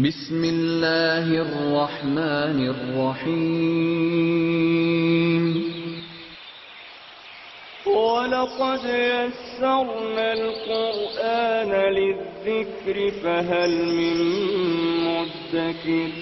بسم اللہ الرحمن الرحیم وَلَقَدْ يَسَّرْنَا الْقُرْآنَ لِلذِّكْرِ فَهَلْ مِن مُّدَّكِرٍ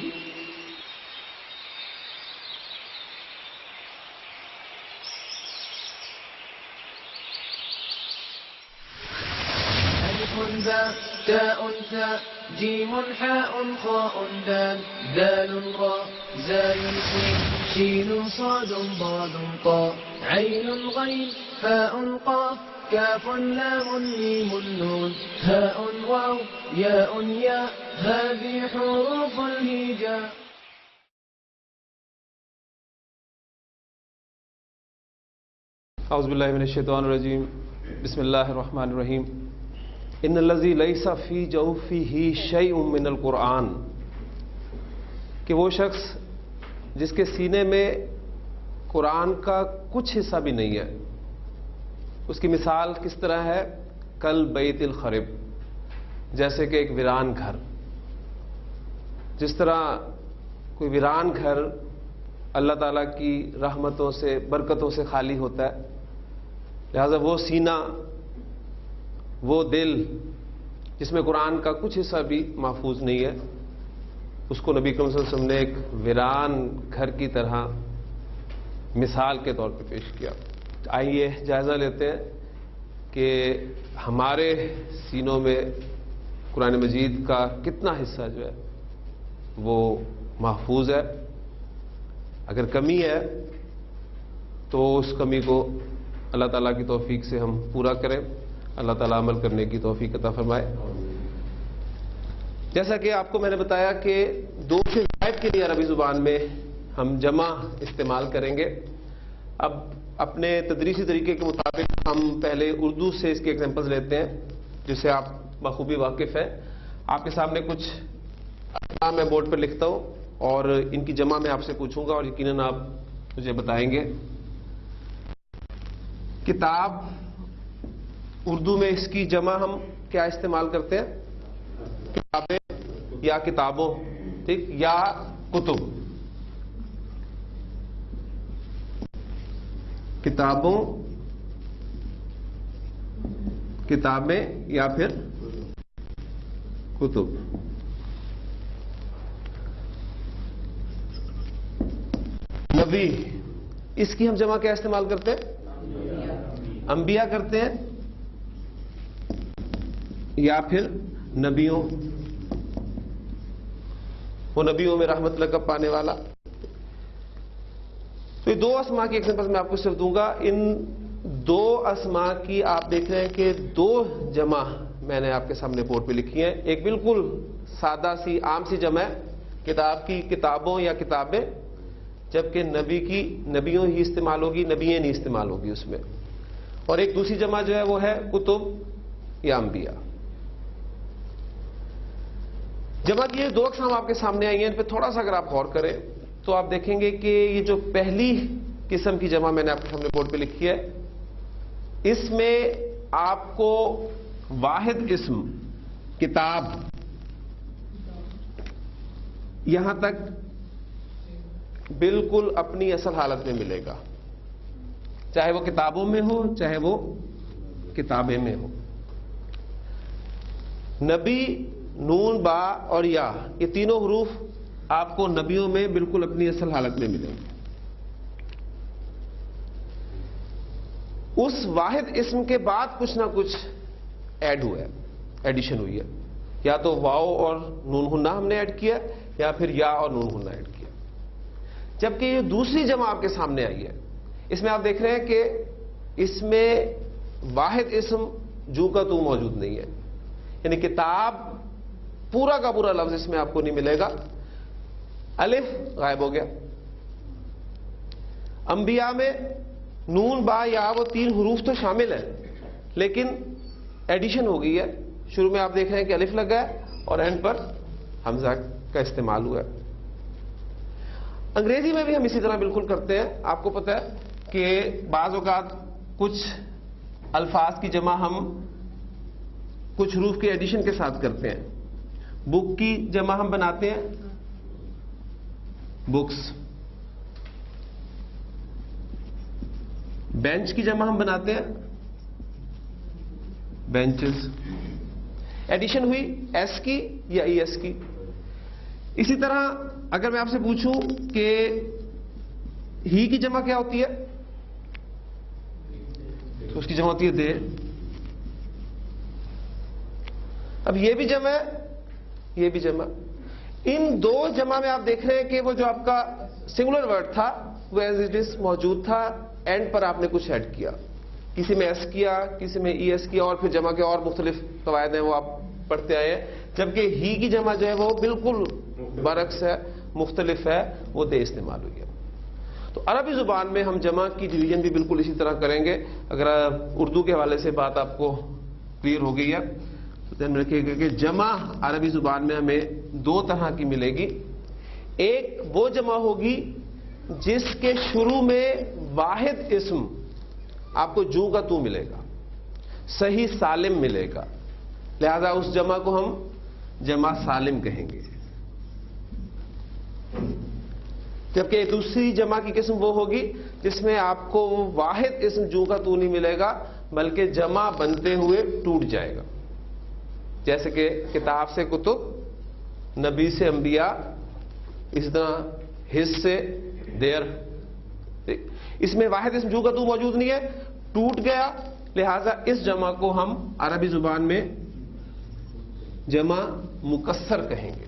ألف باء تاء ثاء جيم حاء خاء دال دال راء زاي سين شين صاد ضاد طاء عين غين فاء قاف كاف لام ميم نون هاء واو ياء ياء هذه حروف الهجاء. اعوذ باللہ من الشیطان الرجیم بسم اللہ الرحمن الرحیم ان الذی لیس فی جوفہ شیء من القرآن، کہ وہ شخص جس کے سینے میں قرآن کا کچھ حصہ بھی نہیں ہے، اس کی مثال کس طرح ہے؟ کل بیت الخرب، جیسے کہ ایک ویران گھر. جس طرح کوئی ویران گھر اللہ تعالیٰ کی رحمتوں سے برکتوں سے خالی ہوتا ہے، لہذا وہ سینہ، وہ دل جس میں قرآن کا کچھ حصہ بھی محفوظ نہیں ہے، اس کو نبی کریم صلی اللہ علیہ وسلم نے ایک ویران گھر کی طرح مثال کے طور پہ پیش کیا. آئیے جائزہ لیتے ہیں کہ ہمارے سینوں میں قرآن مجید کا کتنا حصہ جو ہے وہ محفوظ ہے. اگر کمی ہے تو اس کمی کو اللہ تعالیٰ کی توفیق سے ہم پورا کریں. اللہ تعالیٰ عمل کرنے کی توفیق عطا فرمائے. جیسا کہ آپ کو میں نے بتایا کہ دو سے زائد کے لیے عربی زبان میں ہم جمع استعمال کریں گے. اب اپنے تدریسی طریقے کے مطابق ہم پہلے اردو سے اس کے ایگزامپلز لیتے ہیں جس سے آپ بخوبی واقف ہیں. آپ کے سامنے کچھ اسماء میں بورڈ پر لکھتا ہوں اور ان کی جمع میں آپ سے پوچھوں گا اور یقیناً آپ مجھے بتائیں گے. کتاب اردو میں اس کی جمع ہم کیا استعمال کرتے ہیں؟ کتابیں یا کتابوں، ٹھیک، یا کتب. کتابوں، کتابیں یا پھر کتب. نبی، اس کی ہم جمع کیا استعمال کرتے ہیں؟ انبیاء کرتے ہیں یا پھر نبیوں. وہ نبیوں میں رحمت لقب پانے والا. تو یہ دو اسماء کی ایگزامپل میں آپ کو صرف دوں گا. ان دو اسماء کی آپ دیکھ رہے ہیں کہ دو جمع میں نے آپ کے سامنے بورڈ پہ لکھی ہیں. ایک بالکل سادہ سی عام سی جمع ہے کتاب کی، کتابوں یا کتابیں، جبکہ نبی کی نبیوں ہی استعمال ہوگی، نبییں نہیں استعمال ہوگی اس میں. اور ایک دوسری جمع جو ہے وہ ہے کتب یا انبیاء. جمع کی یہ دو اقسام آپ کے سامنے آئی ہیں. ان پہ تھوڑا سا اگر آپ غور کریں تو آپ دیکھیں گے کہ یہ جو پہلی قسم کی جمع میں نے آپ کے سامنے بورڈ پہ لکھی ہے، اس میں آپ کو واحد اسم کتاب یہاں تک بالکل اپنی اصل حالت میں ملے گا، چاہے وہ کتابوں میں ہو چاہے وہ کتابیں میں ہو. نبی، نون، با اور یا، یہ تینوں حروف آپ کو نبیوں میں بالکل اپنی اصل حالت میں ملیں گے. اس واحد اسم کے بعد کچھ نہ کچھ ایڈ ہوا ہے، ایڈیشن ہوئی ہے. یا تو واو اور نون ہنہ ہم نے ایڈ کیا یا پھر یا اور نون ہنہ ایڈ کیا. جبکہ یہ دوسری جمع آپ کے سامنے آئی ہے، اس میں آپ دیکھ رہے ہیں کہ اس میں واحد اسم جو کا تو موجود نہیں ہے. یعنی کتاب پورا کا پورا لفظ اس میں آپ کو نہیں ملے گا. الف غائب ہو گیا. انبیاء میں نون، با، یا وہ تین حروف تو شامل ہیں لیکن ایڈیشن ہو گئی ہے. شروع میں آپ دیکھ رہے ہیں کہ الف لگا ہے اور اینڈ پر حمزہ کا استعمال ہوا ہے. انگریزی میں بھی ہم اسی طرح بالکل کرتے ہیں. آپ کو پتہ ہے کہ بعض اوقات کچھ الفاظ کی جمع ہم کچھ حروف کے ایڈیشن کے ساتھ کرتے ہیں. بک کی جمع ہم بناتے ہیں بکس. بینچ کی جمع ہم بناتے ہیں بینچز. ایڈیشن ہوئی ایس کی یا ای ایس کی. اسی طرح اگر میں آپ سے پوچھوں کہ ہی کی جمع کیا ہوتی ہے تو اس کی جمع ہوتی ہے دے. اب یہ بھی جمع ہے یہ بھی جمع. ان دو جمع میں آپ دیکھ رہے ہیں کہ وہ جو آپ کا سنگولر ورڈ تھا وہ ایز اٹ از موجود تھا, اینڈ پر آپ نے کچھ ایڈ کیا, کسی میں ایس کیا کسی میں ای ایس کیا, اور پھر جمع کے اور مختلف قواعد ہیں وہ آپ پڑھتے آئے ہیں. جبکہ ہی کی جمع جو ہے وہ بالکل برعکس ہے, مختلف ہے, وہ دے استعمال ہوئی ہے. تو عربی زبان میں ہم جمع کی ڈویژن بھی بالکل اسی طرح کریں گے. اگر اردو کے حوالے سے بات آپ کو کلیئر ہو گئی ہے تو دھیان رکھیے گا کہ جمع عربی زبان میں ہمیں دو طرح کی ملے گی. ایک وہ جمع ہوگی جس کے شروع میں واحد اسم آپ کو جو کا تو ملے گا, صحیح سالم ملے گا, لہذا اس جمع کو ہم جمع سالم کہیں گے. جبکہ دوسری جمع کی قسم وہ ہوگی جس میں آپ کو واحد اسم جو کا تو نہیں ملے گا بلکہ جمع بنتے ہوئے ٹوٹ جائے گا. جیسے کہ کتاب سے کتب, نبی سے انبیاء, اسی طرح حص سے دیر. اس میں واحد اسم جو کا تو موجود نہیں ہے, ٹوٹ گیا, لہذا اس جمع کو ہم عربی زبان میں جمع مکسر کہیں گے.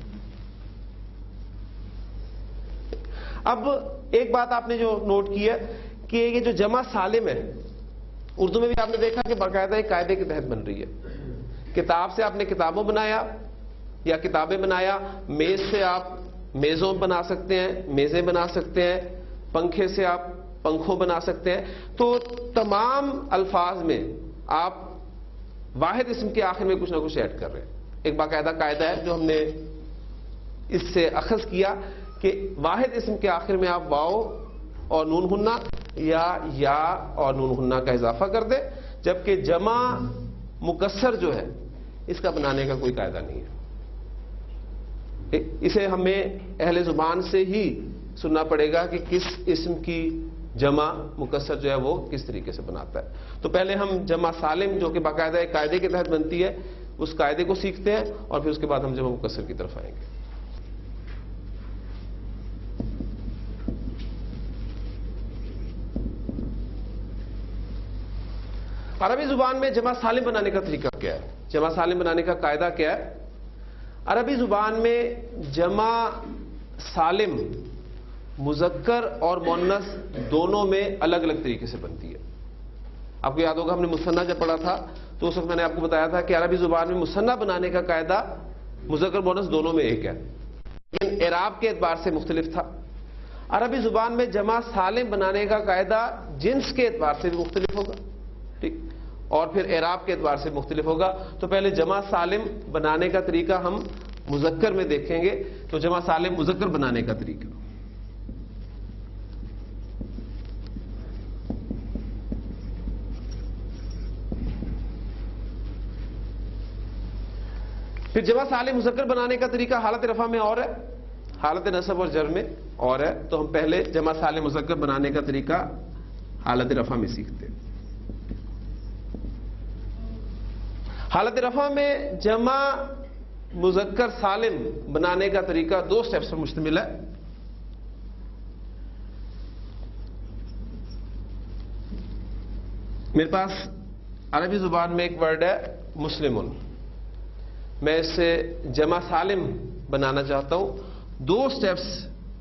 اب ایک بات آپ نے جو نوٹ کی ہے کہ یہ جو جمع سالم ہے اردو میں بھی آپ نے دیکھا کہ باقاعدہ ایک قاعدے کے تحت بن رہی ہے. کتاب سے آپ نے کتابوں بنایا یا کتابیں بنایا, میز سے آپ میزوں بنا سکتے ہیں, میزیں بنا سکتے ہیں, پنکھے سے آپ پنکھوں بنا سکتے ہیں. تو تمام الفاظ میں آپ واحد اسم کے آخر میں کچھ نہ کچھ ایڈ کر رہے ہیں. ایک باقاعدہ قاعدہ ہے جو ہم نے اس سے اخذ کیا کہ واحد اسم کے آخر میں آپ واو اور نون ہنہ یا اور نون ہنہ کا اضافہ کر دیں, جبکہ جمع مکسر جو ہے اس کا بنانے کا کوئی قاعدہ نہیں ہے. اسے ہمیں اہل زبان سے ہی سننا پڑے گا کہ کس اسم کی جمع مکسر جو ہے وہ کس طریقے سے بناتا ہے. تو پہلے ہم جمع سالم جو کہ باقاعدہ ایک قاعدے کے تحت بنتی ہے اس قاعدے کو سیکھتے ہیں, اور پھر اس کے بعد ہم جمع مکسر کی طرف آئیں گے. عربی زبان میں جمع سالم بنانے کا طریقہ کیا ہے, جمع سالم بنانے کا قاعدہ کیا ہے؟ عربی زبان میں جمع سالم مذکر اور مؤنث دونوں میں الگ الگ طریقے سے بنتی ہے. آپ کو یاد ہوگا ہم نے مثنیٰ جب پڑھا تھا تو اس وقت میں نے آپ کو بتایا تھا کہ عربی زبان میں مثنیٰ بنانے کا قاعدہ مذکر مؤنث دونوں میں ایک ہے, لیکن اعراب کے اعتبار سے مختلف تھا. عربی زبان میں جمع سالم بنانے کا قاعدہ جنس کے اعتبار سے بھی مختلف ہوگا, ٹھیک, اور پھر اعراب کے اعتبار سے مختلف ہوگا. تو پہلے جمع سالم بنانے کا طریقہ ہم مذکر میں دیکھیں گے. تو جمع سالم مذکر بنانے کا طریقہ, پھر جمع سالم مذکر بنانے کا طریقہ حالت رفع میں اور ہے, حالت نصب اور جر میں اور ہے. تو ہم پہلے جمع سالم مذکر بنانے کا طریقہ حالت رفع میں سیکھتے ہیں. حالت رفع میں جمع مذکر سالم بنانے کا طریقہ دو سٹیپس پر مشتمل ہے. میرے پاس عربی زبان میں ایک ورڈ ہے مسلمون, میں اس سے جمع سالم بنانا چاہتا ہوں. دو سٹیپس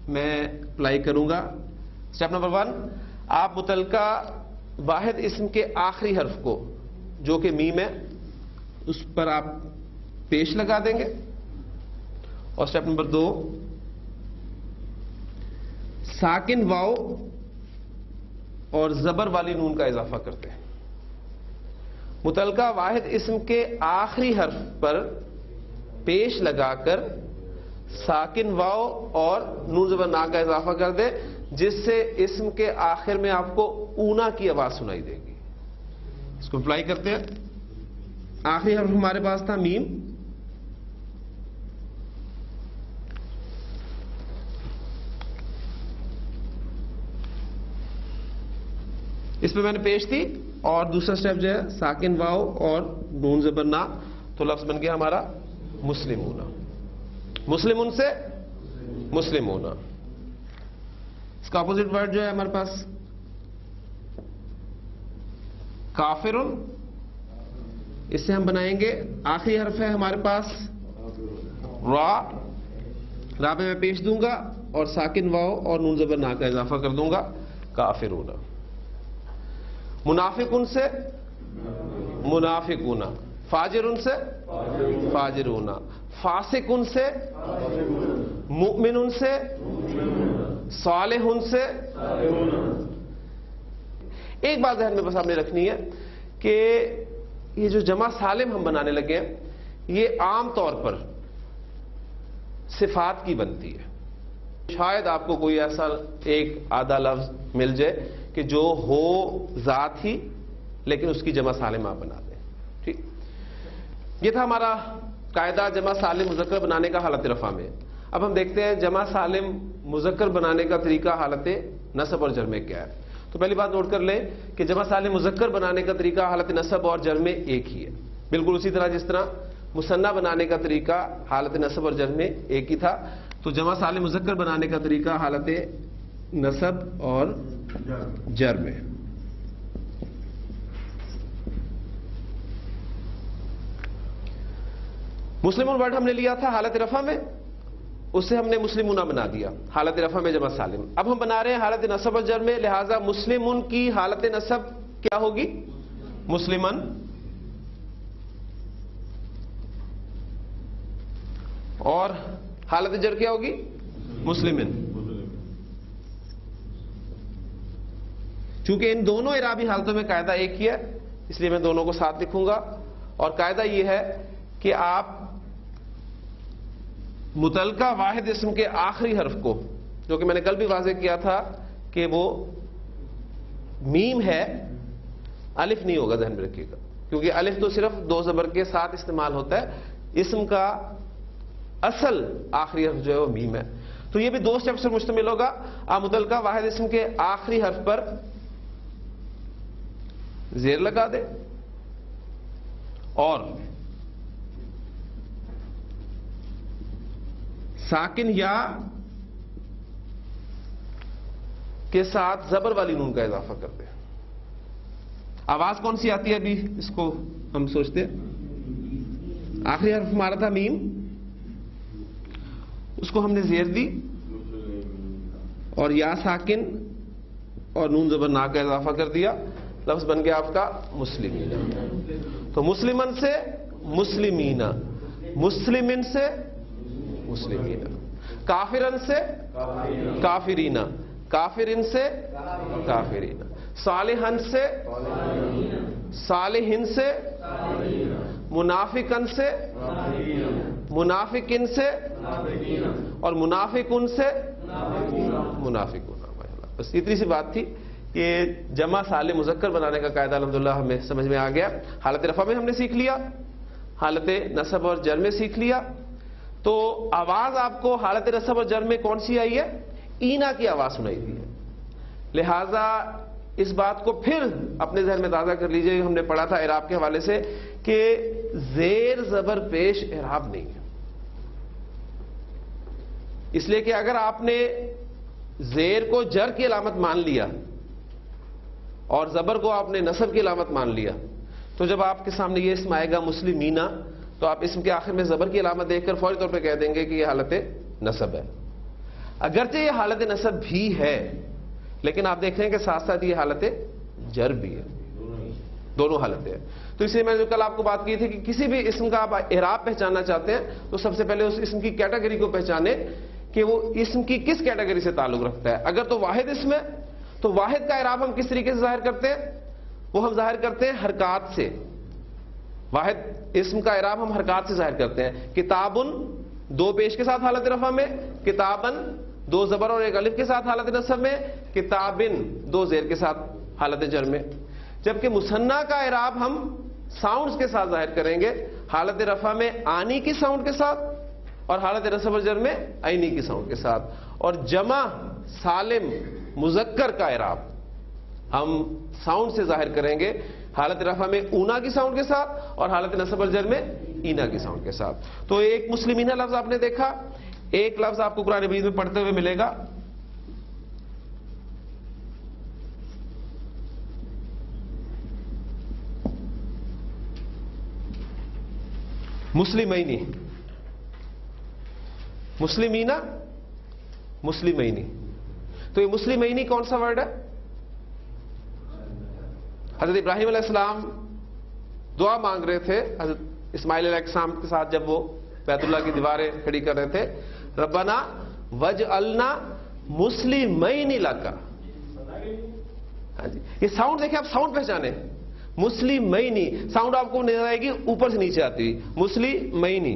میں اپلائی کروں گا. سٹیپ نمبر 1, آپ متعلقہ واحد اسم کے آخری حرف کو جو کہ میم ہے اس پر آپ پیش لگا دیں گے, اور سٹیپ نمبر 2, ساکن واو اور زبر والی نون کا اضافہ کرتے ہیں. متعلقہ واحد اسم کے آخری حرف پر پیش لگا کر ساکن واو اور نون زبر نا کا اضافہ کر دیں, جس سے اسم کے آخر میں آپ کو اونا کی آواز سنائی دے گی. اس کو اپلائی کرتے ہیں. آخری حرف ہمارے پاس تھا میم, اس پہ میں نے پیش تھی. اور دوسرا سٹیپ جو ہے ساکن واو اور نون زبر نا, تو لفظ بن گیا ہمارا مسلمون. مسلمون سے مسلمون. اس کا اپوزٹ ورڈ جو ہے ہمارے پاس کافرن. اس سے ہم بنائیں گے, آخری حرف ہے ہمارے پاس را. را پہ میں پیش دوں گا اور ساکن واو اور نون زبر نا کا اضافہ کر دوں گا, کافرون. منافقن سے منافقون. فاجرن سے فاجرون. فاسقن سے مؤمنن سے صالحن سے. ایک بات ذہن میں بس آپ نے رکھنی ہے کہ یہ جو جمع سالم ہم بنانے لگے ہیں یہ عام طور پر صفات کی بنتی ہے. شاید آپ کو کوئی ایسا ایک آدھا لفظ مل جائے کہ جو ہو ذات ہی لیکن اس کی جمع سالم آپ بنا دیں. ٹھیک, یہ تھا ہمارا قاعدہ جمع سالم مذکر بنانے کا حالت رفع میں. اب ہم دیکھتے ہیں جمع سالم مذکر بنانے کا طریقہ حالت نصب اور جر میں کیا ہے. تو پہلی بات نوٹ کر لیں کہ جمع سالم مذکر بنانے کا طریقہ حالت نصب اور جر میں ایک ہی ہے, بالکل اسی طرح جس طرح مثنیٰ بنانے کا طریقہ حالت نصب اور جر میں ایک ہی تھا. تو جمع سالم مذکر بنانے کا طریقہ حالت نصب اور جر میں. مسلمون ورڈ ہم نے لیا تھا حالت رفع میں, اس سے ہم نے مسلمون بنا دیا حالت رفع میں جمع سالم. اب ہم بنا رہے ہیں حالت نصب اور جر میں, لہذا مسلمون کی حالت نصب کیا ہوگی؟ مسلمن. اور حالت جر کیا ہوگی؟ مسلمن. چونکہ ان دونوں اعرابی حالتوں میں قاعدہ ایک ہی ہے اس لیے میں دونوں کو ساتھ لکھوں گا. اور قاعدہ یہ ہے کہ آپ متعلقہ واحد اسم کے آخری حرف کو, جو کہ میں نے کل بھی واضح کیا تھا کہ وہ میم ہے, الف نہیں ہوگا, ذہن میں رکھیے گا, کیونکہ الف تو صرف دو زبر کے ساتھ استعمال ہوتا ہے. اسم کا اصل آخری حرف جو ہے وہ میم ہے. تو یہ بھی دو سٹیپس پر مشتمل ہوگا. آپ متعلقہ واحد اسم کے آخری حرف پر زیر لگا دیں اور ساکن یا کے ساتھ زبر والی نون کا اضافہ کرتے ہیں. آواز کون سی آتی ہے ابھی اس کو ہم سوچتے ہیں. آخری حرف ہمارا تھا میم, اس کو ہم نے زیر دی اور یا ساکن اور نون زبر نا کا اضافہ کر دیا, لفظ بن گیا آپ کا مسلمین. تو مسلمن سے مسلمین, مسلمین سے مسلمین, کافرن سے کافرین, کافرین سے کافرین, صالحن سے صالحین سے, منافقن سے منافقین سے اور منافقن سے منافقون. بس اتنی سی بات تھی کہ جمع سالم مذکر بنانے کا قاعدہ الحمدللہ ہمیں سمجھ میں آ گیا. حالت رفع میں ہم نے سیکھ لیا, حالت نصب اور جر میں سیکھ لیا. تو آواز آپ کو حالت نصب اور جر میں کون سی آئی ہے؟ اینا کی آواز سنائی دی ہے. لہذا اس بات کو پھر اپنے ذہن میں تازہ کر لیجئے. ہم نے پڑھا تھا اعراب کے حوالے سے کہ زیر زبر پیش اعراب نہیں ہے, اس لیے کہ اگر آپ نے زیر کو جر کی علامت مان لیا اور زبر کو آپ نے نصب کی علامت مان لیا, تو جب آپ کے سامنے یہ اسم آئے گا مسلمینا, تو آپ اسم کے آخر میں زبر کی علامت دیکھ کر فوری طور پہ کہہ دیں گے کہ یہ حالت نصب ہے. اگرچہ یہ حالت نصب بھی ہے لیکن آپ دیکھ رہے ہیں کہ ساتھ ساتھ یہ حالت جر بھی ہے, دونوں حالتیں ہیں. تو اس لیے میں نے کل آپ کو بات کی تھی کہ کسی بھی اسم کا آپ اعراب پہچاننا چاہتے ہیں تو سب سے پہلے اس اسم کی کیٹیگری کو پہچانے کہ وہ اسم کی کس کیٹیگری سے تعلق رکھتا ہے. اگر تو واحد اسم ہے تو واحد کا اعراب ہم کس طریقے سے ظاہر کرتے ہیں؟ وہ ہم ظاہر کرتے ہیں حرکات سے. واحد اسم کا اعراب ہم حرکات سے ظاہر کرتے ہیں. کتابن دو پیش کے ساتھ حالت رفع میں, کتابن دو زبر اور ایک الف کے ساتھ حالت نصب میں, کتابن دو زیر کے ساتھ حالت جر میں. جبکہ مثنیٰ کا اعراب ہم ساؤنڈز کے ساتھ ظاہر کریں گے, حالت رفع میں آنی کی ساؤنڈ کے ساتھ اور حالت نصب اور جر میں عینی کی ساؤنڈ کے ساتھ. اور جمع سالم مذکر کا اعراب ہم ساؤنڈ سے ظاہر کریں گے، حالت رفع میں اونا کی ساؤنڈ کے ساتھ اور حالت نصب اور جر میں اینا کی ساؤنڈ کے ساتھ. تو ایک مسلمینہ لفظ آپ نے دیکھا، ایک لفظ آپ کو قرآن مجید میں پڑھتے ہوئے ملے گا مسلمینی. مسلمینہ، مسلمینی. تو یہ مسلمینی کون سا ورڈ ہے؟ حضرت ابراہیم علیہ السلام دعا مانگ رہے تھے حضرت اسماعیل علیہ السلام کے ساتھ جب وہ بیت اللہ کی دیواریں کھڑی کر رہے تھے، ربنا وجعلنا مسلمین لک. ہاں جی، یہ ساؤنڈ دیکھیں، آپ ساؤنڈ پہچانے، مسلمینی. ساؤنڈ آپ کو نظر آئے گی اوپر سے نیچے آتی ہوئی، مسلمینی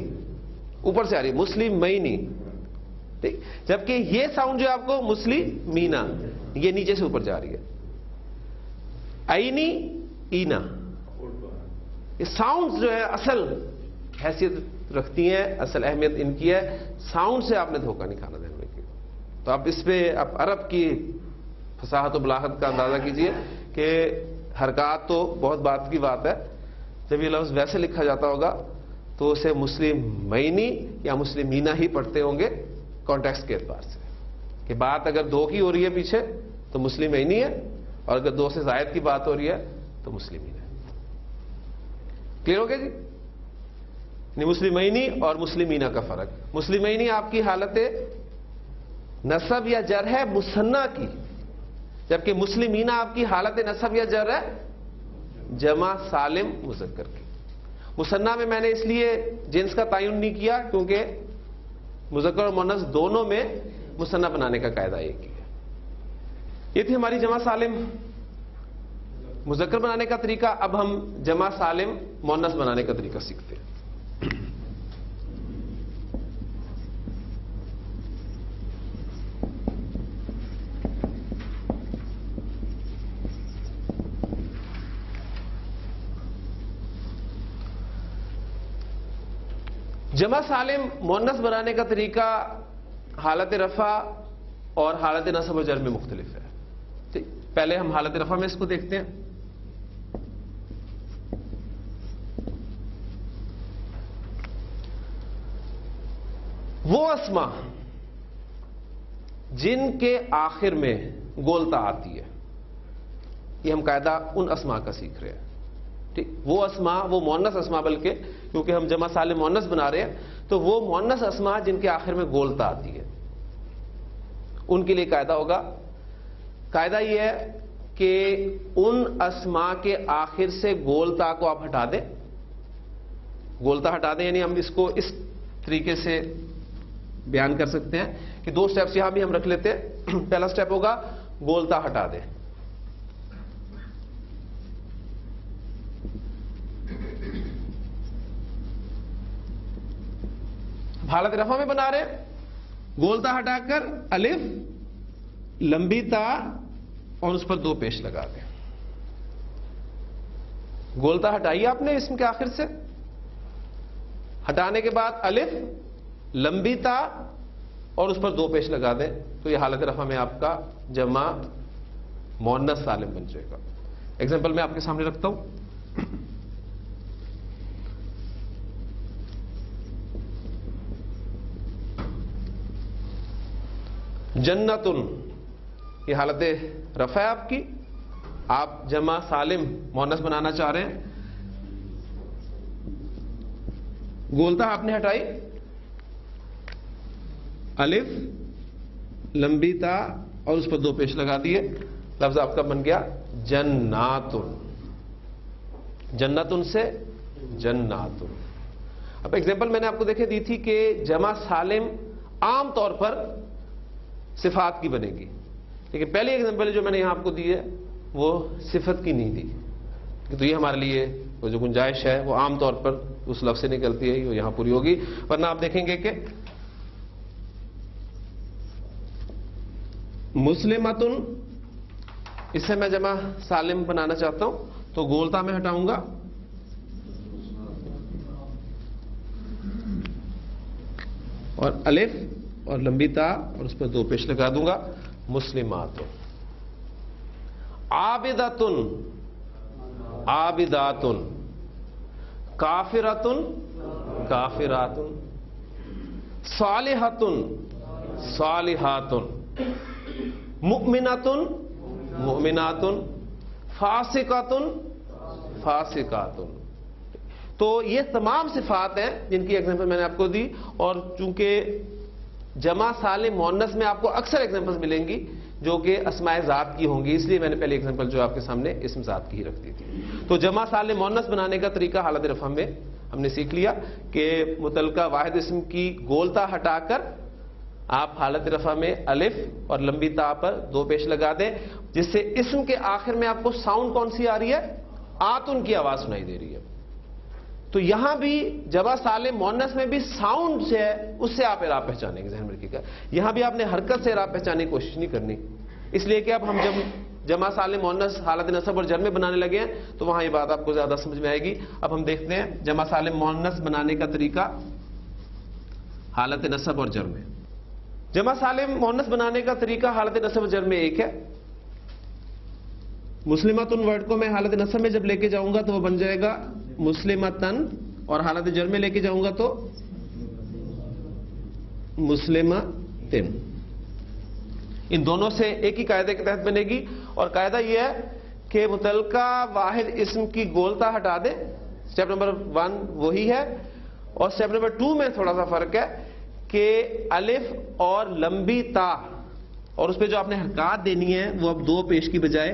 اوپر سے آ رہی ہے، مسلمینی. جبکہ یہ ساؤنڈ جو آپ کو مسلمینا، یہ نیچے سے اوپر جا رہی ہے. اینی، اینا، یہ ساؤنڈ جو ہے اصل حیثیت رکھتی ہیں، اصل اہمیت ان کی ہے. ساؤنڈ سے آپ نے دھوکہ نہیں کھانا ذہن میں. تو آپ اس پہ آپ عرب کی فصاحت و بلاغت کا اندازہ کیجئے کہ حرکات تو بہت بات کی بات ہے. جب یہ لفظ ویسے لکھا جاتا ہوگا تو اسے مسلمینی یا مسلمینہ ہی پڑھتے ہوں گے کانٹیکسٹ کے اعتبار سے، کہ بات اگر دو کی ہو رہی ہے پیچھے تو مسلمینی ہے، اور اگر دو سے زائد کی بات ہو رہی ہے تو مسلمین ہے. کلیئر ہو گیا جی؟ یعنی مسلمینی اور مسلمینہ کا فرق. مسلمینی آپ کی حالت نصب یا جر ہے مثنیٰ کی، جبکہ مسلمینہ آپ کی حالت نصب یا جر ہے جمع سالم مذکر کی. مثنیٰ میں نے اس لیے جنس کا تعین نہیں کیا کیونکہ مذکر اور مؤنث دونوں میں مثنیٰ بنانے کا قاعدہ ایک ہی ہے. یہ تھی ہماری جمع سالم مذکر بنانے کا طریقہ. اب ہم جمع سالم مؤنث بنانے کا طریقہ سیکھتے ہیں. جمع سالم مؤنث بنانے کا طریقہ حالت رفع اور حالت نصب و جر میں مختلف ہے. ٹھیک، پہلے ہم حالت رفع میں اس کو دیکھتے ہیں. وہ اسما جن کے آخر میں گولتا آتی ہے، یہ ہم قاعدہ ان اسما کا سیکھ رہے ہیں. ٹھیک، وہ اسما، وہ مؤنث اسما، بلکہ کیونکہ ہم جمع سالم مؤنث بنا رہے ہیں تو وہ مؤنث اسما جن کے آخر میں گولتا آتی ہے ان کے لیے قاعدہ ہوگا. قاعدہ یہ ہے کہ ان اسما کے آخر سے گولتا کو آپ ہٹا دیں. گولتا ہٹا دیں یعنی ہم اس کو اس طریقے سے بیان کر سکتے ہیں کہ دو سٹیپس یہاں بھی ہم رکھ لیتے ہیں. پہلا سٹیپ ہوگا گولتا ہٹا دیں. حالت رفع میں بنا رہے، گولتا ہٹا کر الف لمبی تا اور اس پر دو پیش لگا دیں. گولتا ہٹائیے آپ نے اسم کے آخر سے، ہٹانے کے بعد الف لمبی تا اور اس پر دو پیش لگا دیں تو یہ حالت رفع میں آپ کا جمع مؤنث سالم بن جائے گا. ایگزامپل میں آپ کے سامنے رکھتا ہوں. جنتن، یہ حالت رفع ہے آپ کی، آپ جمع سالم مؤنث بنانا چاہ رہے ہیں. گولتا آپ نے ہٹائی، الف لمبی تا اور اس پر دو پیش لگا دیے، لفظ آپ کا بن گیا جناتن. جنتن سے جناتن. اب ایگزامپل میں نے آپ کو دیکھے دی تھی کہ جمع سالم عام طور پر صفات کی بنے گی، لیکن پہلی ایگزامپل جو میں نے یہاں آپ کو دی ہے وہ صفت کی نہیں دی. تو یہ ہمارے لیے وہ جو گنجائش ہے وہ عام طور پر اس لفظ سے نکلتی ہے، وہ یہاں پوری ہوگی. ورنہ آپ دیکھیں گے کہ مسلمتن، اس سے میں جمع سالم بنانا چاہتا ہوں تو گولتا میں ہٹاؤں گا، اور الف اور لمبی تا اور اس پر دو پیش لگا دوں گا، مسلمات. عابدتن عابداتن، کافرتن کافراتن، صالحتن صالحاتن، مؤمنتن مؤمناتن، فاسقاتن فاسقاتن۔ تو یہ تمام صفات ہیں جن کی ایگزامپل میں نے آپ کو دی، اور چونکہ جمع سالم مؤنث میں آپ کو اکثر ایگزامپلز ملیں گی جو کہ اسماء ذات کی ہوں گی، اس لیے میں نے پہلی ایگزامپل جو آپ کے سامنے اسم ذات کی ہی رکھ دی تھی۔ تو جمع سالم مؤنث بنانے کا طریقہ حالت رفع میں ہم نے سیکھ لیا کہ متعلقہ واحد اسم کی گولتا ہٹا کر آپ حالت رفع میں الف اور لمبی تا پر دو پیش لگا دیں، جس سے اسم کے آخر میں آپ کو ساؤنڈ کون سی آ رہی ہے؟ آتن کی آواز سنائی دے رہی ہے۔ تو یہاں بھی جمع سالم مؤنث میں بھی ساؤنڈ سے ہے، اس سے آپ اعراب پہچانیں گے، ذہن میں رکھیے گا۔ یہاں بھی آپ نے حرکت سے اعراب پہچاننے کی کوشش نہیں کرنی، اس لیے کہ اب ہم جب جمع سالم مؤنث حالت نصب اور جر میں بنانے لگے ہیں تو وہاں یہ بات آپ کو زیادہ سمجھ میں آئے گی۔ اب ہم دیکھتے ہیں جمع سالم مؤنث بنانے کا طریقہ حالت نصب اور جر میں۔ جمع سالم مؤنث بنانے کا طریقہ حالت نصب اور جر میں ایک ہے۔ مسلمتن ورڈ کو میں حالت نصب میں جب لے کے جاؤں گا تو وہ بن جائے گا مسلمتن، اور حالت جر میں لے کے جاؤں گا تو مسلمتن۔ ان دونوں سے ایک ہی قاعدے کے تحت بنے گی، اور قاعدہ یہ ہے کہ متعلقہ واحد اسم کی گولتا ہٹا دیں، سٹیپ نمبر 1 وہی ہے، اور سٹیپ نمبر 2 میں تھوڑا سا فرق ہے کہ الف اور لمبی تا اور اس پہ جو آپ نے حرکات دینی ہے وہ اب 2 پیش کی بجائے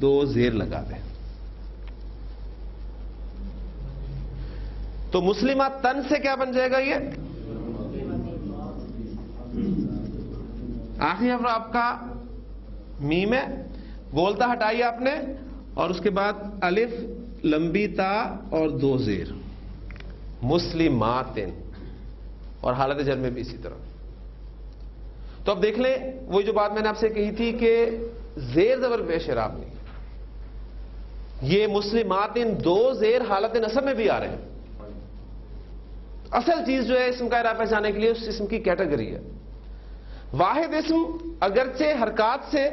2 زیر لگا دیں۔ تو مسلمہ تن سے کیا بن جائے گا؟ یہ آخری حرف آپ کا میم ہے، گولتا ہٹائی آپ نے، اور اس کے بعد الف لمبی تا اور 2 زیر، مسلماتن، اور حالت جر میں بھی اسی طرح۔ تو اب دیکھ لیں وہی جو بات میں نے آپ سے کہی تھی کہ زیر زبر پیش اعراب نہیں، یہ مسلماتن 2 زیر حالت نصب میں بھی آ رہے ہیں۔ اصل چیز جو ہے اسم کا اعراب پہچانے کے لیے اس اسم کی کیٹیگری ہے۔ واحد اسم اگرچہ حرکات سے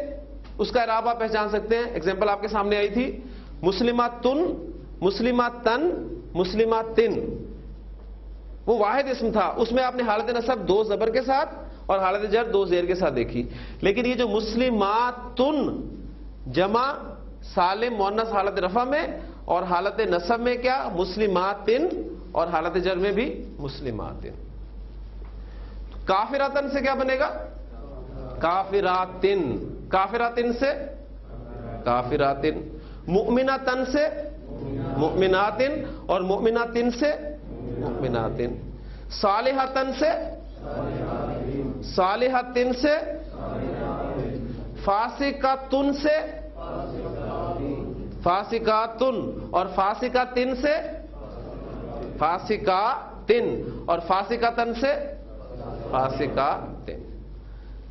اس کا اعراب آپ پہچان سکتے ہیں، ایگزامپل آپ کے سامنے آئی تھی مسلماتن مسلماتن مسلماتن، وہ واحد اسم تھا، اس میں آپ نے حالت نصب 2 زبر کے ساتھ اور حالت جر 2 زیر کے ساتھ دیکھی، لیکن یہ جو مسلماتن جمع سالم مؤنث حالت رفع میں اور حالت نصب میں کیا مسلماتن، اور حالت جر میں بھی مسلماتن۔ کافراتن سے کیا بنے گا؟ کافراتن، کافراتن سے کافراتن، مؤمناتن سے مؤمناتن، اور مؤمناتن سے مؤمناتن، صالحاتن سے صالحاتن سے، فاسقاتن سے فاسقاتن، اور فاسقاتن سے فاسقاتن، اور فاسقاتن سے فاسقاتن۔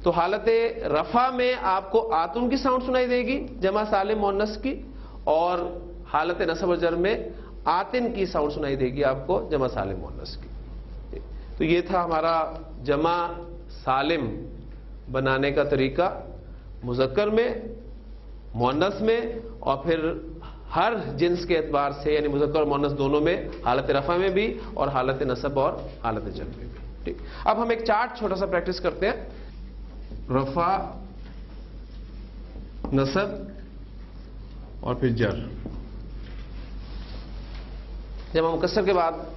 تو حالت رفع میں آپ کو آتن کی ساؤنڈ سنائی دے گی جمع سالم مؤنث کی، اور حالت نصب و جر میں آتن کی ساؤنڈ سنائی دے گی آپ کو جمع سالم مؤنث کی۔ تو یہ تھا ہمارا جمع سالم بنانے کا طریقہ، مذکر میں، مؤنث میں، اور پھر ہر جنس کے اعتبار سے، یعنی مذکر اور مؤنث دونوں میں، حالت رفع میں بھی اور حالت نصب اور حالت جر میں بھی۔ ٹھیک، اب ہم ایک چارٹ چھوٹا سا پریکٹس کرتے ہیں، رفع، نصب اور پھر جر۔ جب ہم مکسر کے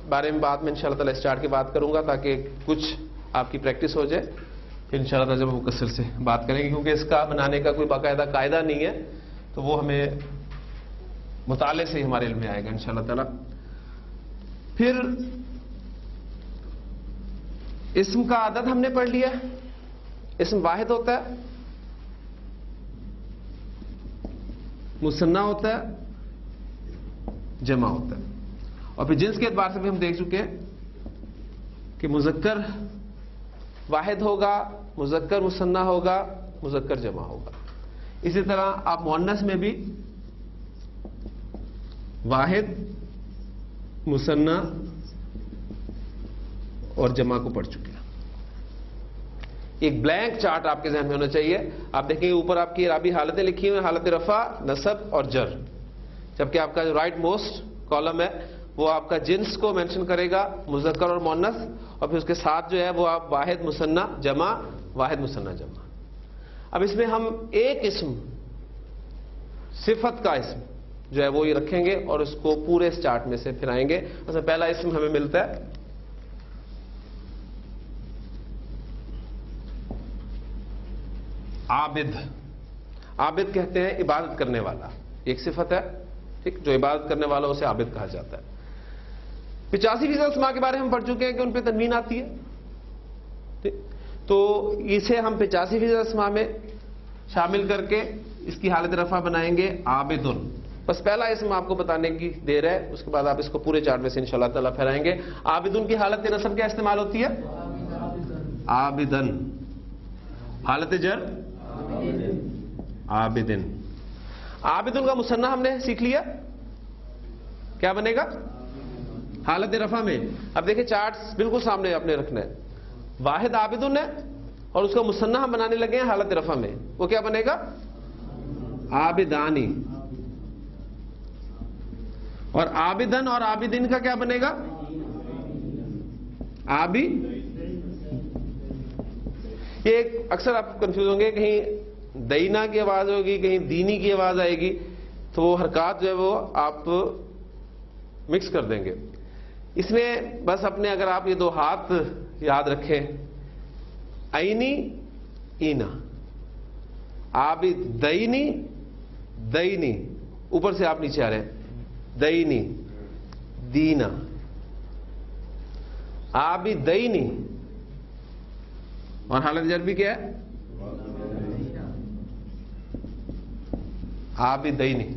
بارے میں بعد میں انشاءاللہ تعالی اس چارٹ کی بات کروں گا تاکہ کچھ آپ کی پریکٹس ہو جائے، پھر انشاءاللہ تعالی جب ہم مکسر سے بات کریں گے، کیونکہ اس کا بنانے کا کوئی باقاعدہ قاعدہ نہیں ہے، تو وہ ہمیں مطالعے سے ہی ہمارے علم میں آئے گا انشاءاللہ تعالی۔ پھر اسم کا عدد ہم نے پڑھ لیا، اسم واحد ہوتا ہے، مثنیٰ ہوتا ہے، جمع ہوتا ہے، اور پھر جنس کے اعتبار سے بھی ہم دیکھ چکے ہیں کہ مذکر واحد ہوگا، مذکر مثنیٰ ہوگا، مذکر جمع ہوگا۔ اسی طرح آپ مؤنث میں بھی واحد، مثنیٰ اور جمع کو پڑھ چکے ہیں۔ ایک بلینک چارٹ آپ کے ذہن میں ہونا چاہیے. آپ دیکھیں گے اوپر آپ کی اعرابی حالتیں لکھی ہوئی ہیں, حالت رفع, نصب اور جر, جبکہ آپ کا جو رائٹ موسٹ کالم ہے وہ آپ کا جنس کو مینشن کرے گا, مذکر اور مؤنث, اور پھر اس کے ساتھ جو ہے وہ آپ واحد مثنی جمع, واحد مثنی جمع. اب اس میں ہم ایک اسم, صفت کا اسم جو ہے وہ یہ رکھیں گے اور اس کو پورے اس چارٹ میں سے پھر آئیں گے. مثلا پہلا اسم ہمیں ملتا ہے عابد. عابد کہتے ہیں عبادت کرنے والا, ایک صفت ہے, ٹھیک, جو عبادت کرنے والا اسے عابد کہا جاتا ہے. 85% اسماء کے بارے میں ہم پڑھ چکے ہیں کہ ان پہ تنوین آتی ہے, ٹھیک, تو اسے ہم 85% اسماء میں شامل کر کے اس کی حالت رفع بنائیں گے عابدن. بس پہلا اسم آپ کو بتانے کی دیر ہے, اس کے بعد آپ اس کو پورے چارٹ میں سے انشاءاللہ تعالیٰ پھیرائیں گے. عابدن کی حالت نصب کیا استعمال ہوتی ہے؟ عابدن. حالت جر عابدن. عابدن کا مثنی ہم نے سیکھ لیا, کیا بنے گا؟ حالت رفع میں. اب دیکھیں چارٹ بالکل سامنے آپ نے رکھنا ہے. واحد عابدن ہے اور اس کا مثنی ہم بنانے لگے ہیں حالت رفع میں, وہ کیا بنے گا؟ عابدانی. اور عابدن اور عابدین کا کیا بنے گا؟ عابی. یہ ایک اکثر آپ کنفیوز ہوں گے, کہیں دینا کی آواز ہوگی, کہیں دینی کی آواز آئے گی, تو وہ حرکات جو ہے وہ آپ مکس کر دیں گے. اس میں بس اپنے اگر آپ یہ دو ہاتھ یاد رکھیں, عینی اینا, عابد دینی دینی, اوپر سے آپ نیچے آ رہے ہیں, دینی دینا, عابد دینی, اور حالت جر بھی کیا ہے؟ عابد دینی.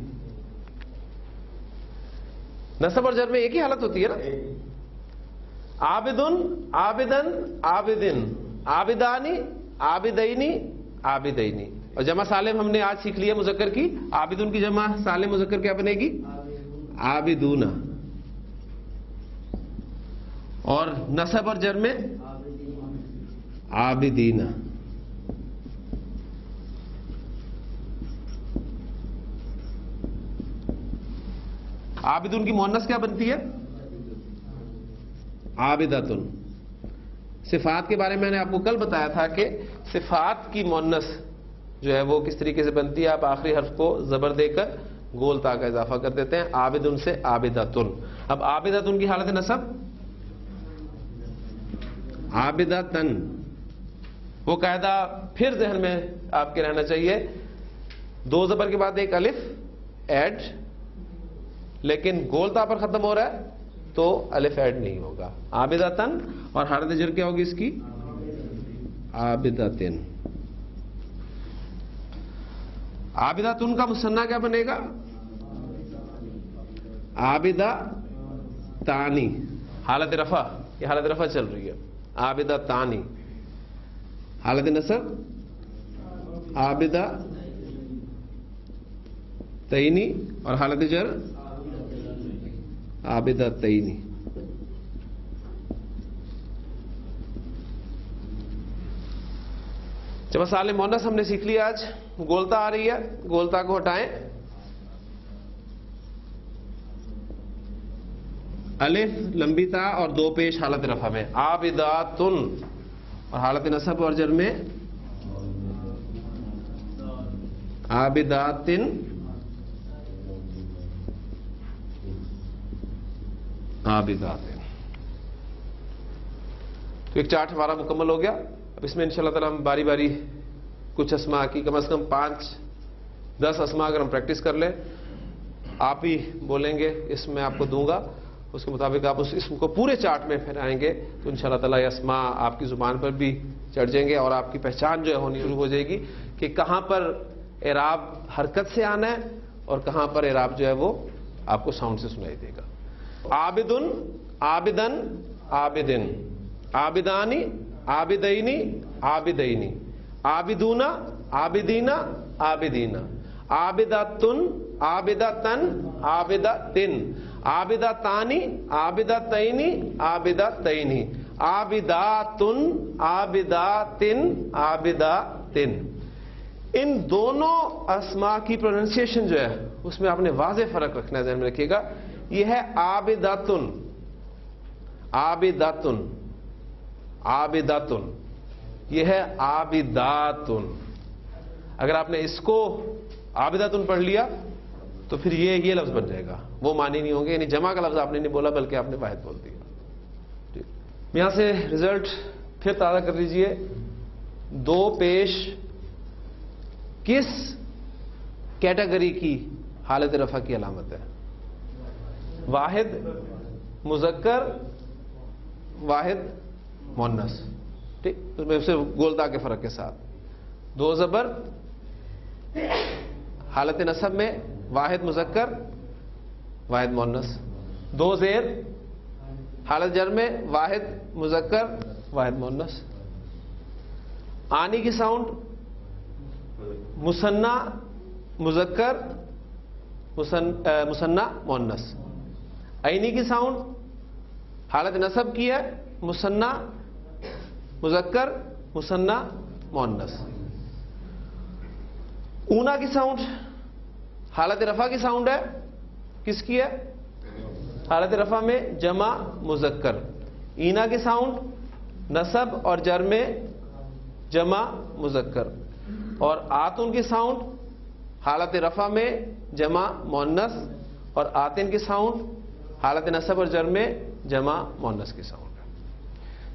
نصب اور جر میں ایک ہی حالت ہوتی ہے نا, عابدن عابدن عابدن, عابدانی عابدینی عابدینی. اور جمع سالم ہم نے آج سیکھ لیا مذکر کی, عابدن کی جمع سالم مذکر کیا بنے گی؟ عابدون. اور نصب اور جر میں عابدین. عابدون کی مؤنث کیا بنتی ہے؟ عابداتن. صفات کے بارے میں نے آپ کو کل بتایا تھا کہ صفات کی مؤنث جو ہے وہ کس طریقے سے بنتی ہے. آپ آخری حرف کو زبر دے کر گول تا کا اضافہ کر دیتے ہیں, عابدن سے عابداتن. اب عابداتن کی حالت نصب عابداتن. وہ قاعدہ پھر ذہن میں آپ کے رہنا چاہیے, دو زبر کے بعد ایک الف ایڈ, لیکن گولتا پر ختم ہو رہا ہے تو الف ایڈ نہیں ہوگا. عابداتن. اور حالت جر کیا ہوگی اس کی؟ عابداتن. عابداتن کا مثنی کیا بنے گا؟ عابدہ تانی. حالت رفع, یہ حالت رفع چل رہی ہے, عابدہ تانی. حالت نصب عابدہ تینی, اور حالت جر عابدہ تینی. جب سالم مؤنث ہم نے سیکھ لیا آج. گولتا آ رہی ہے, گولتا کو ہٹائیں, الف لمبی تا اور دو پیش حالت رفع میں, عابداتن. اور حالت نصب اور جر میں عابداتن عابداتن. تو ایک چارٹ ہمارا مکمل ہو گیا. اب اس میں انشاءاللہ تعالی ہم باری باری کچھ اسماء کی کم از کم 5-10 اسماء اگر ہم پریکٹس کر لیں, آپ ہی بولیں گے اسم میں آپ کو دوں گا, اس کے مطابق آپ اس اسم کو پورے چارٹ میں پھیلائیں گے تو انشاءاللہ تعالی یہ اسماء آپ کی زبان پر بھی چڑھ جائیں گے, اور آپ کی پہچان جو ہے ہونی شروع ہو جائے گی کہ کہاں پر اعراب حرکت سے آنا ہے اور کہاں پر اعراب جو ہے وہ آپ کو ساؤنڈ سے سنائی دے گا. عابدن عابدن عابدن, عابدانی عابدینی عابدینی, عابدون عابدینا عابدینا, عابداتن عابداتن عابداتن, عابداتانی عابداتینی عابداتینی, عابداتن، عابداتن، عابداتن، ان دونوں اسماء کی پروننسیشن جو ہے اس میں آپ نے واضح فرق رکھنا ہے، ذہن میں رکھیے گا. یہ ہے عابداتن، عابداتن، عابداتن، یہ ہے عابداتن. اگر آپ نے اس کو عابداتن پڑھ لیا تو پھر یہ لفظ بن جائے گا، وہ معنی نہیں ہوں گے. یعنی جمع کا لفظ آپ نے نہیں بولا بلکہ آپ نے واحد بول دیا. یہاں سے رزلٹ پھر تازہ کر لیجئے. دو پیش کس کیٹیگری کی حالت رفع کی علامت ہے؟ واحد مذکر، واحد مؤنث. ٹھیک، اس میں سے گولتا کے فرق کے ساتھ. دو زبر حالت نصب میں واحد مذکر، واحد مؤنث. دو زیر حالت جر میں واحد مذکر، واحد مؤنث. آنی کی ساؤنڈ مثنی مذکر، مثنی مؤنث. عینی کی ساؤنڈ حالت نصب کی ہے مثنی مذکر، مثنی مؤنث. اونا کی ساؤنڈ حالت رفع کی ساؤنڈ ہے، کس کی ہے؟ حالت رفع میں جمع مذکر. اینا کی ساؤنڈ نصب اور جر میں جمع مذکر. اور آتن کی ساؤنڈ حالت رفع میں جمع مؤنث، اور آتن کی ساؤنڈ حالت نصب اور جر میں جمع مؤنث کی ساؤنڈ ہے.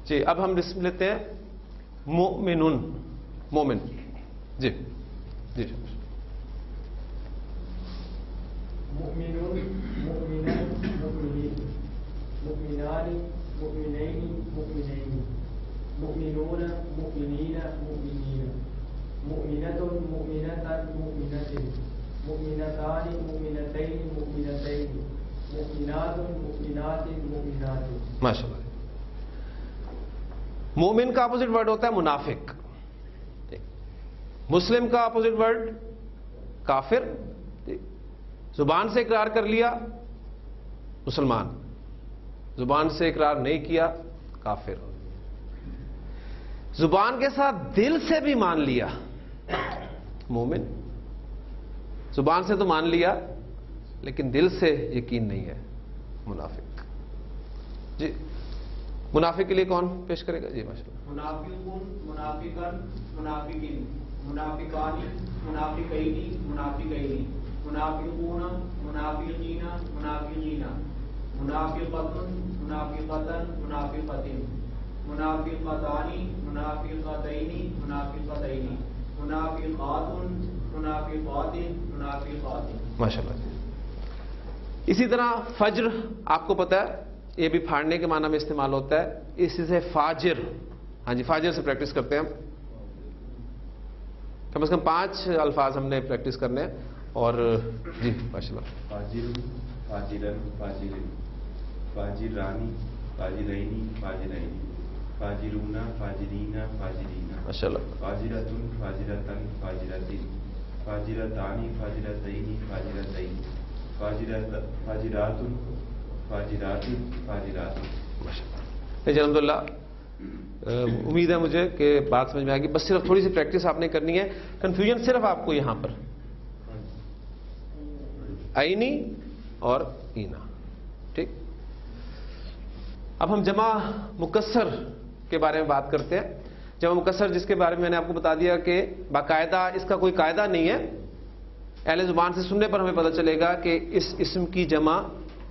جی اب ہم لیتے ہیں مؤمنون، مومن. جی جی مؤمنون، مؤمنان، مؤمنین، مؤمنان، مؤمنین، مؤمنین، مؤمنون، مؤمنین، مؤمنین، مؤمنة، مؤمنة، مؤمنة، مؤمنتان، مؤمنتين، مؤمنتين، مؤمنات، مؤمنات، مؤمنات. ماشاء اللہ. مومن کا اپوزٹ ورڈ ہوتا ہے منافق. مسلم کا اپوزٹ ورڈ کافر. زبان سے اقرار کر لیا مسلمان، زبان سے اقرار نہیں کیا کافر. زبان کے ساتھ دل سے بھی مان لیا مومن. زبان سے تو مان لیا لیکن دل سے یقین نہیں ہے منافق. جی منافق کے لیے کون پیش کرے گا؟ جی ماشاء اللہ. منافقون، منافقن، منافقین، منافقانی، منافقینی، منافقینی، منافقون، منافقین، منافقین، منافقتن، منافقتن، منافقتن، منافقتانی، منافقتینی، منافقتینی، منافقات، منافقات، منافقات. ماشاء اللہ. اسی طرح فجر آپ کو پتا ہے یہ بھی پھاڑنے کے معنی میں استعمال ہوتا ہے. اسی سے فاجر. ہاں جی فاجر سے پریکٹس کرتے ہیں ہم. کم از کم 5 الفاظ ہم نے پریکٹس کرنے ہیں. اور جی ماشاء اللہ. فاجر، فاجرن، فاجرن، فاجرانی، فاجرینی، فاجرینی، فاجرونا، فاجرینا، فاجرینا، ماشاء اللہ. فاجرتن، فاجرتن، فاجرتن، فاجرتانی، فاجرتینی، فاجرتین، فاجراتن، فاجراتن، فاجراتن. جی الحمد للہ. امید ہے مجھے کہ بات سمجھ میں آئے گی. بس صرف تھوڑی سی پریکٹس آپ نے کرنی ہے. کنفیوژن صرف آپ کو یہاں پر عینی اور اینا. ٹھیک. اب ہم جمع مکسر کے بارے میں بات کرتے ہیں. جمع مکسر جس کے بارے میں میں نے آپ کو بتا دیا کہ باقاعدہ اس کا کوئی قاعدہ نہیں ہے. اہل زبان سے سننے پر ہمیں پتہ چلے گا کہ اس اسم کی جمع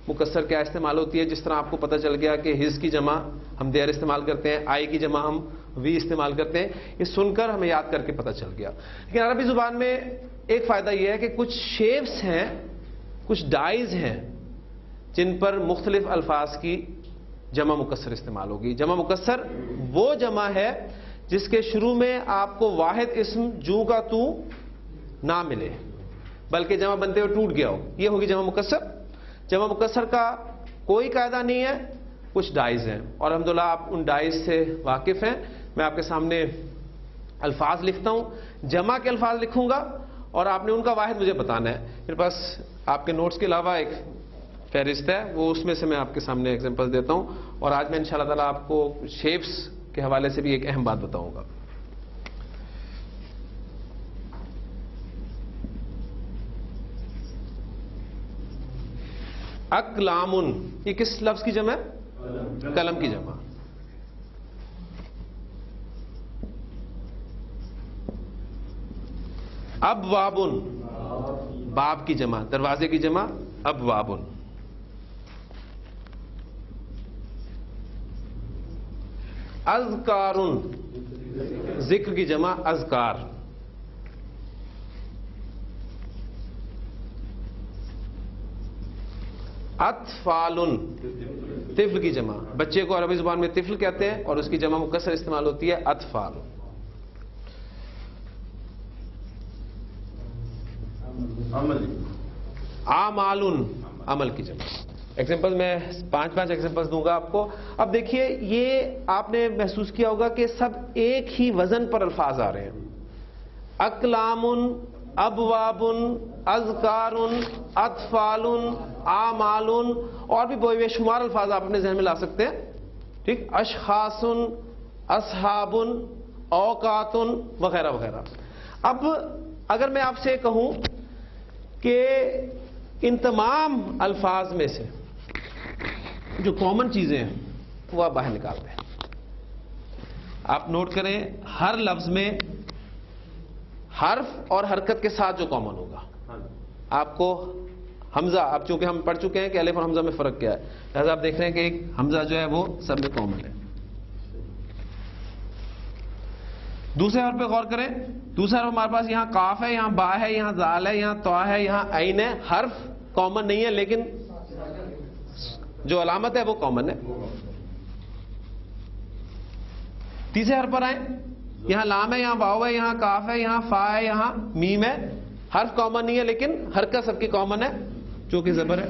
مکسر کیا استعمال ہوتی ہے. جس طرح آپ کو پتہ چل گیا کہ ہز کی جمع ہم دیر استعمال کرتے ہیں، آئی کی جمع ہم وی استعمال کرتے ہیں. یہ سن کر ہمیں یاد کر کے پتہ چل گیا. لیکن عربی زبان میں ایک فائدہ یہ ہے کہ کچھ شیپس ہیں، کچھ ڈائز ہیں جن پر مختلف الفاظ کی جمع مکسر استعمال ہوگی. جمع مکسر وہ جمع ہے جس کے شروع میں آپ کو واحد اسم جو کا تو نہ ملے بلکہ جمع بنتے ہوئے ٹوٹ گیا ہو. یہ ہوگی جمع مکسر. جمع مکسر کا کوئی قاعدہ نہیں ہے، کچھ ڈائز ہیں اور الحمدللہ آپ ان ڈائز سے واقف ہیں. میں آپ کے سامنے الفاظ لکھتا ہوں، جمع کے الفاظ لکھوں گا اور آپ نے ان کا واحد مجھے بتانا ہے. میرے پاس آپ کے نوٹس کے علاوہ ایک فہرست ہے، وہ اس میں سے میں آپ کے سامنے ایگزامپل دیتا ہوں. اور آج میں انشاءاللہ تعالیٰ آپ کو شیپس کے حوالے سے بھی ایک اہم بات بتاؤں گا. اقلامن، یہ کس لفظ کی جمع ہے؟ قلم کی جمع. ابوابن، باب کی جمع، دروازے کی جمع ابوابن. اذکارن، ذکر کی جمع اذکار. اطفالن، طفل کی جمع، بچے کو عربی زبان میں طفل کہتے ہیں اور اس کی جمع مکسر استعمال ہوتی ہے اطفال. اعمالن، عمل کی جمع. ایگزامپل میں 5 ایگزامپل دوں گا آپ کو. اب دیکھیے یہ آپ نے محسوس کیا ہوگا کہ سب ایک ہی وزن پر الفاظ آ رہے ہیں. اقلامن، ابوابن، اذکارن، اطفالن، اعمالن، اور بھی بے شمار الفاظ آپ اپنے ذہن میں لا سکتے ہیں. ٹھیک، اشخاصن، اصحابن، اوقاتن وغیرہ وغیرہ. اب اگر میں آپ سے کہوں کہ ان تمام الفاظ میں سے جو کامن چیزیں ہیں وہ آپ باہر نکال دیں. آپ نوٹ کریں ہر لفظ میں حرف اور حرکت کے ساتھ جو کامن ہوگا. آپ کو حمزہ، اب چونکہ ہم پڑھ چکے ہیں کہ الف اور حمزہ میں فرق کیا ہے، لہذا آپ دیکھ رہے ہیں کہ ایک حمزہ جو ہے وہ سب میں کامن ہے. دوسرے حرف پہ غور کریں. دوسرا حرف ہمارے پاس یہاں قاف ہے، یہاں با ہے، یہاں زال ہے، یہاں طا ہے، یہاں عین ہے. حرف کامن نہیں ہے لیکن جو علامت ہے وہ کامن ہے. تیسرے حرف پر آئیں. یہاں لام ہے، یہاں واو ہے، یہاں کاف ہے، یہاں فا ہے، یہاں میم ہے. حرف کامن نہیں ہے لیکن حرکت سب کی کامن ہے جو کہ زبر ہے.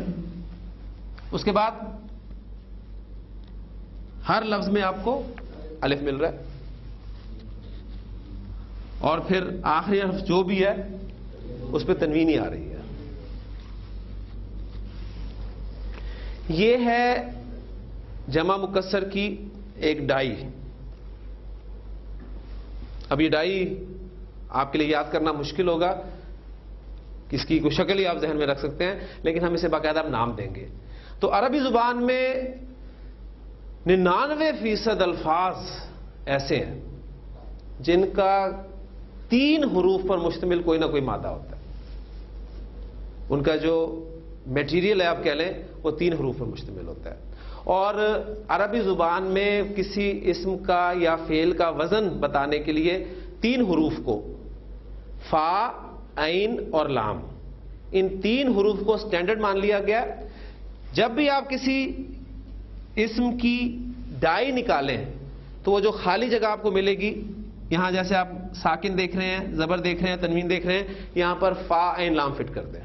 اس کے بعد ہر لفظ میں آپ کو الف مل رہا ہے اور پھر آخری حرف جو بھی ہے اس پہ تنوین ہی آ رہی ہے. یہ ہے جمع مکسر کی ایک ڈائی. اب یہ ڈائی آپ کے لیے یاد کرنا مشکل ہوگا، اس کی کوئی شکل ہی آپ ذہن میں رکھ سکتے ہیں لیکن ہم اسے باقاعدہ نام دیں گے. تو عربی زبان میں 99% الفاظ ایسے ہیں جن کا 3 حروف پر مشتمل کوئی نہ کوئی مادہ ہوتا ہے. ان کا جو میٹیریل ہے آپ کہہ لیں وہ 3 حروف پر مشتمل ہوتا ہے. اور عربی زبان میں کسی اسم کا یا فعل کا وزن بتانے کے لیے 3 حروف کو، فا، عین اور لام، ان 3 حروف کو سٹینڈرڈ مان لیا گیا. جب بھی آپ کسی اسم کی ڈائی نکالیں تو وہ جو خالی جگہ آپ کو ملے گی، یہاں جیسے آپ ساکن دیکھ رہے ہیں، زبر دیکھ رہے ہیں، تنوین دیکھ رہے ہیں، یہاں پر فا عین لام فٹ کر دیں.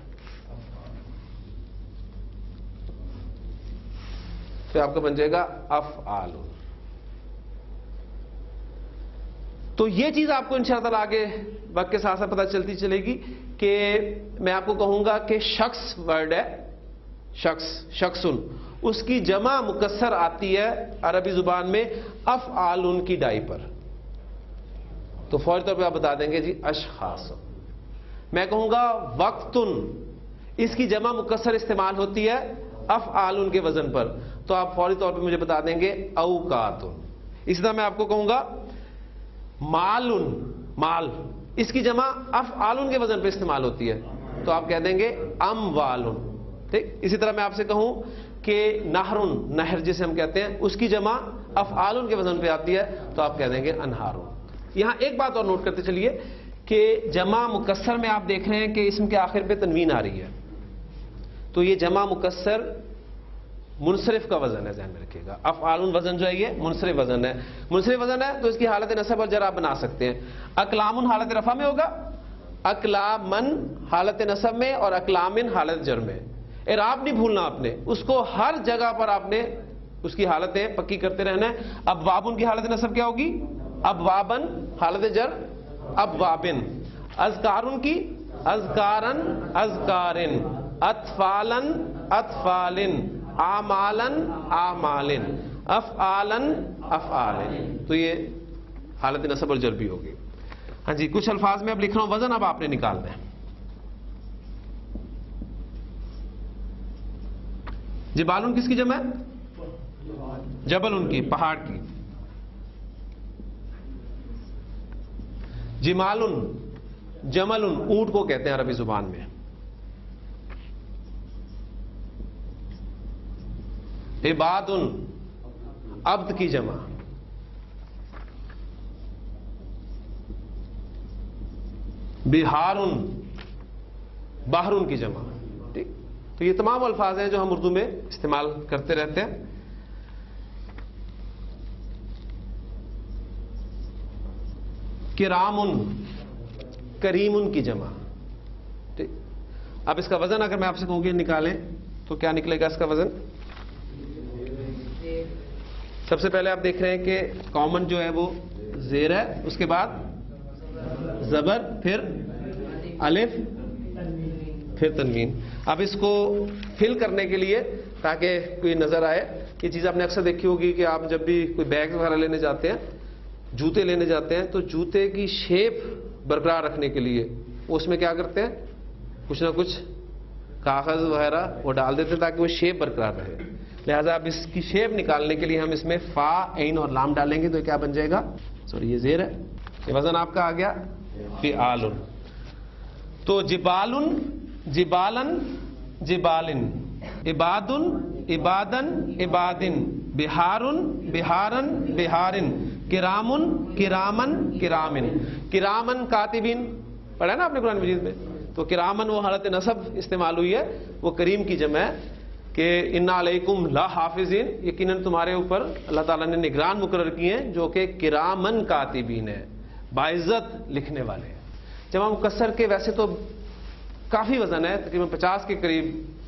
پھر آپ کا بن جائے گا افعال. تو یہ چیز آپ کو انشاءاللہ تعالی آگے وقت کے ساتھ ساتھ پتہ چلتی چلے گی کہ میں آپ کو کہوں گا کہ شخص ورڈ ہے، شخص، شخصن، اس کی جمع مکسر آتی ہے عربی زبان میں افعال کی ڈائی پر. تو فوری طور پہ آپ بتا دیں گے جی اشخاص. میں کہوں گا وقتن، اس کی جمع مکسر استعمال ہوتی ہے افعال کے وزن پر، تو آپ فوری طور پہ مجھے بتا دیں گے اوقاتن. اسی طرح میں آپ کو کہوں گا مالن، مال، اس کی جمع افعال کے وزن پہ استعمال ہوتی ہے تو آپ کہہ دیں گے اموالن. ٹھیک. اسی طرح میں آپ سے کہوں کہ نہرن، نہر جسے ہم کہتے ہیں، اس کی جمع افعال کے وزن پہ آتی ہے تو آپ کہہ دیں گے انہارن. یہاں ایک بات اور نوٹ کرتے چلیے کہ جمع مکسر میں آپ دیکھ رہے ہیں کہ اسم کے آخر پہ تنوین آ رہی ہے، تو یہ جمع مکسر منصرف کا وزن ہے، ذہن میں رکھیے گا. افعال وزن جو ہے یہ منصرف وزن ہے. منصرف وزن ہے تو اس کی حالت نصب اور جر آپ بنا سکتے ہیں. اقلام حالت رفع میں ہوگا، اقلامن حالت نصب میں، اور اقلامن حالت جر میں. اعراب نہیں بھولنا آپ نے، اس کو ہر جگہ پر آپ نے اس کی حالتیں پکی کرتے رہنا ہے. ابوابن کی حالت نصب کیا ہوگی؟ ابوابن. حالت جر ابوابن. اذکارن کی اذکارن، اذکارن. اطفالن اطفالن، آمالن آمالن، افعالن افعالن. تو یہ حالت نصب اور جر بھی ہوگی. ہاں جی، کچھ الفاظ میں اب لکھ رہا ہوں، وزن اب آپ نے نکالنا ہے. جبالن کس کی جمع ہے؟ جبل ان کی، پہاڑ کی. جمالن، جملن اونٹ کو کہتے ہیں عربی زبان میں. عبادن عبد کی جمع. بہارن بحرن کی جمع. ٹھیک، تو یہ تمام الفاظ ہیں جو ہم اردو میں استعمال کرتے رہتے ہیں. کرامن کریمن کی جمع. ٹھیک، اب اس کا وزن اگر میں آپ سے کہوں گی نکالیں تو کیا نکلے گا اس کا وزن؟ سب سے پہلے آپ دیکھ رہے ہیں کہ کامن جو ہے وہ زیر ہے، اس کے بعد زبر، پھر الف، پھر تنوین. اب اس کو فل کرنے کے لیے تاکہ کوئی نظر آئے، یہ چیز آپ نے اکثر دیکھی ہوگی کہ آپ جب بھی کوئی بیگ وغیرہ لینے جاتے ہیں، جوتے لینے جاتے ہیں، تو جوتے کی شیپ برقرار رکھنے کے لیے اس میں کیا کرتے ہیں، کچھ نہ کچھ کاغذ وغیرہ وہ ڈال دیتے ہیں تاکہ وہ شیپ برقرار رہے. لہذا اب اس کی شیپ نکالنے کے لیے ہم اس میں فا، عین اور لام ڈالیں گے تو کیا بن جائے گا؟ سوری، یہ زیر ہے. یہ وزن آپ کا آ گیا فعالن. تو جبالن جبالن جبالن، عبادن عبادن عبادن، بہارن بہارن بہارن، کرامن کرامن کرامن. کرامن کاتبین پڑھا ہے نا آپ نے قرآن مجید میں. تو کرامن وہ حالت نصب استعمال ہوئی ہے، وہ کریم کی جمع ہے کہ انا علیکم لا حافظین، یقیناً تمہارے اوپر اللہ تعالیٰ نے نگران مقرر کیے ہیں جو کہ کرامن کاتبین ہے، باعزت لکھنے والے ہیں. جمع مکسر کے ویسے تو کافی وزن ہے، تقریباً 50 کے قریب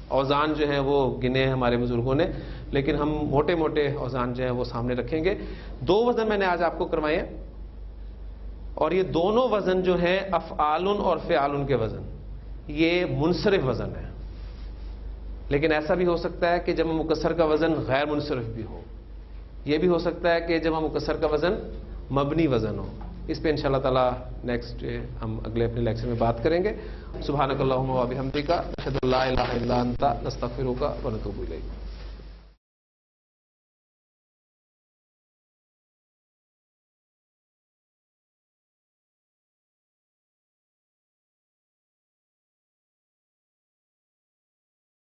اوزان جو ہیں وہ گنے ہیں ہمارے بزرگوں نے، لیکن ہم موٹے موٹے اوزان جو ہیں وہ سامنے رکھیں گے. 2 وزن میں نے آج آپ کو کروائے ہیں، اور یہ دونوں وزن جو ہیں افعالن اور فعالن کے وزن، یہ منصرف وزن ہے. لیکن ایسا بھی ہو سکتا ہے کہ جمع مکسر کا وزن غیر منصرف بھی ہو. یہ بھی ہو سکتا ہے کہ جمع مکسر کا وزن مبنی وزن ہو. اس پہ انشاءاللہ تعالی نیکسٹ ہم اگلے اپنے لیکچر میں بات کریں گے. سبحانک اللہم و بحمدک، اشہد ان لا الہ الا انت، نستغفرک و نتوب الیک.